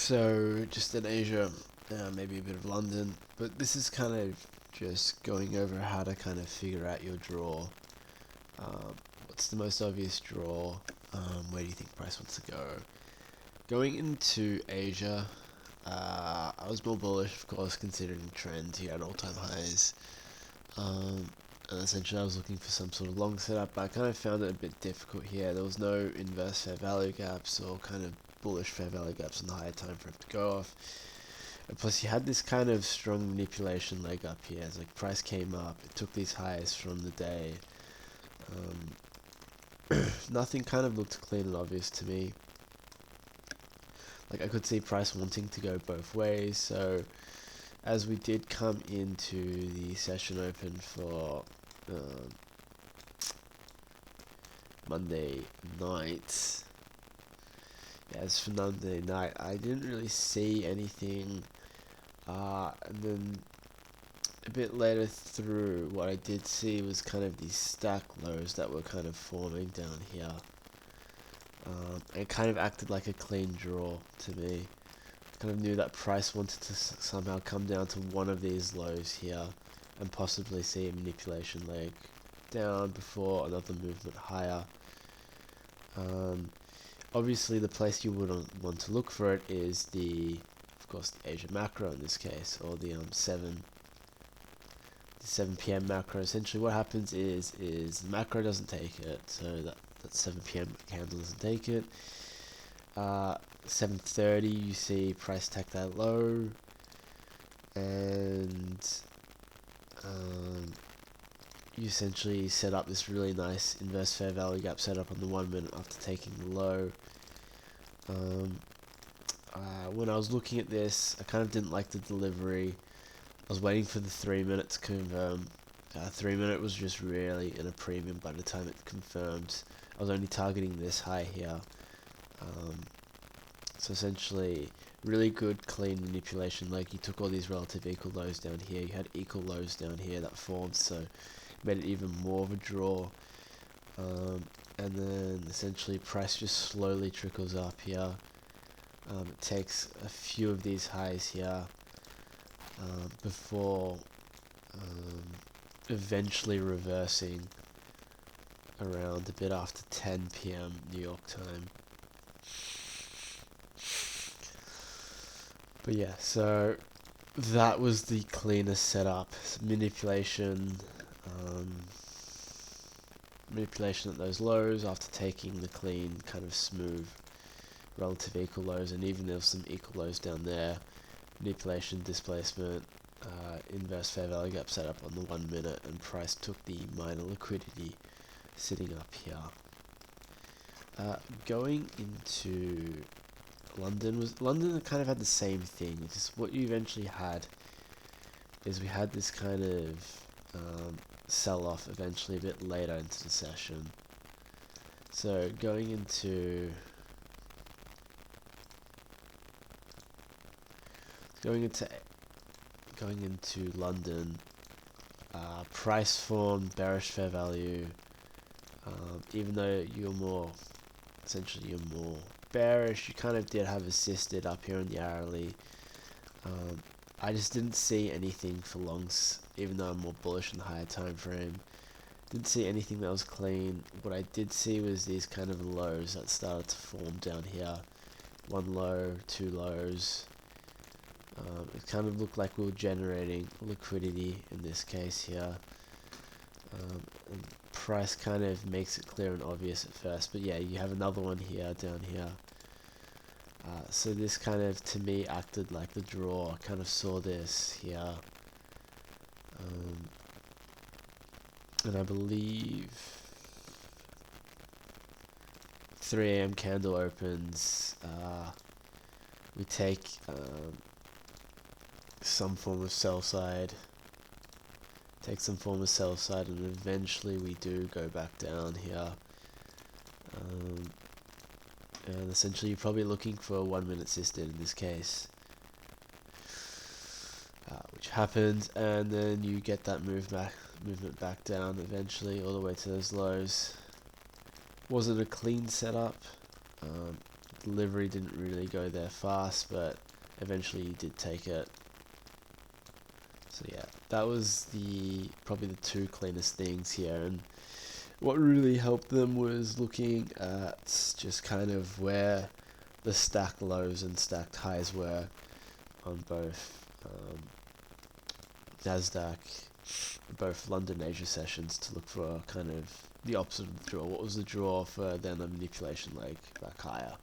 So just in Asia, maybe a bit of London, but this is kind of just going over how to kind of figure out your draw. What's the most obvious draw? Where do you think price wants to go? Going into Asia, I was more bullish, of course, considering the trend here at all-time highs. And essentially I was looking for some sort of long setup, but I kind of found it a bit difficult here. There was no inverse fair value gaps or kind of bullish fair value gaps on the higher time frame to go off. And plus you had this kind of strong manipulation leg up here. It's like price came up, it took these highs from the day. Nothing kind of looked clean and obvious to me. Like I could see price wanting to go both ways, so as we did come into the session open for Monday night, as for Monday night, I didn't really see anything, and then a bit later through, what I did see was kind of these stack lows that were kind of forming down here. It kind of acted like a clean draw to me. Kind of knew that price wanted to somehow come down to one of these lows here and possibly see a manipulation leg down before another movement higher. Obviously the place you would want to look for it is the, of course, the Asia macro in this case, or the 7 p.m. macro. Essentially what happens is the macro doesn't take it, so that 7 p.m. candle doesn't take it. 7:30 you see price take that low, and you essentially set up this really nice inverse fair value gap setup on the 1 minute after taking the low. When I was looking at this, I kind of didn't like the delivery. I was waiting for the 3 minute to confirm. 3 minute was just really in a premium by the time it confirmed. I was only targeting this high here. So essentially, really good clean manipulation. Like you took all these relative equal lows down here. You had equal lows down here that formed, so it made it even more of a draw. And then essentially price just slowly trickles up here. It takes a few of these highs here before eventually reversing around a bit after 10 p.m. New York time. But yeah, so that was the cleanest setup. Manipulation at those lows after taking the clean, kind of smooth, relative equal lows, and even there was some equal lows down there. Manipulation, displacement, inverse fair value gap setup on the 1 minute, and price took the minor liquidity sitting up here. Going into London kind of had the same thing. Just what you eventually had is we had this kind of sell-off eventually a bit later into the session. So going into London, price formed bearish fair value. Even though you're more bearish, you kind of did have assisted up here in the hourly. I just didn't see anything for longs, even though I'm more bullish in the higher time frame. Didn't see anything that was clean. What I did see was these kind of lows that started to form down here. One low, two lows. It kind of looked like we were generating liquidity in this case here. And price kind of makes it clear and obvious at first, but yeah, you have another one here, down here. So this kind of, to me, acted like the draw. I kind of saw this here. And I believe 3 a.m. candle opens. We take some form of sell side. And eventually we do go back down here. And essentially you're probably looking for a 1 minute assisted in this case, which happens, and then you get that movement back down eventually all the way to those lows. Wasn't a clean setup. Delivery didn't really go there fast, but eventually he did take it. So yeah, that was probably the two cleanest things here, and what really helped them was looking at just kind of where the stacked lows and stacked highs were on both NASDAQ, both London Asia sessions, to look for kind of the opposite of the draw. What was the draw for then the manipulation leg back higher?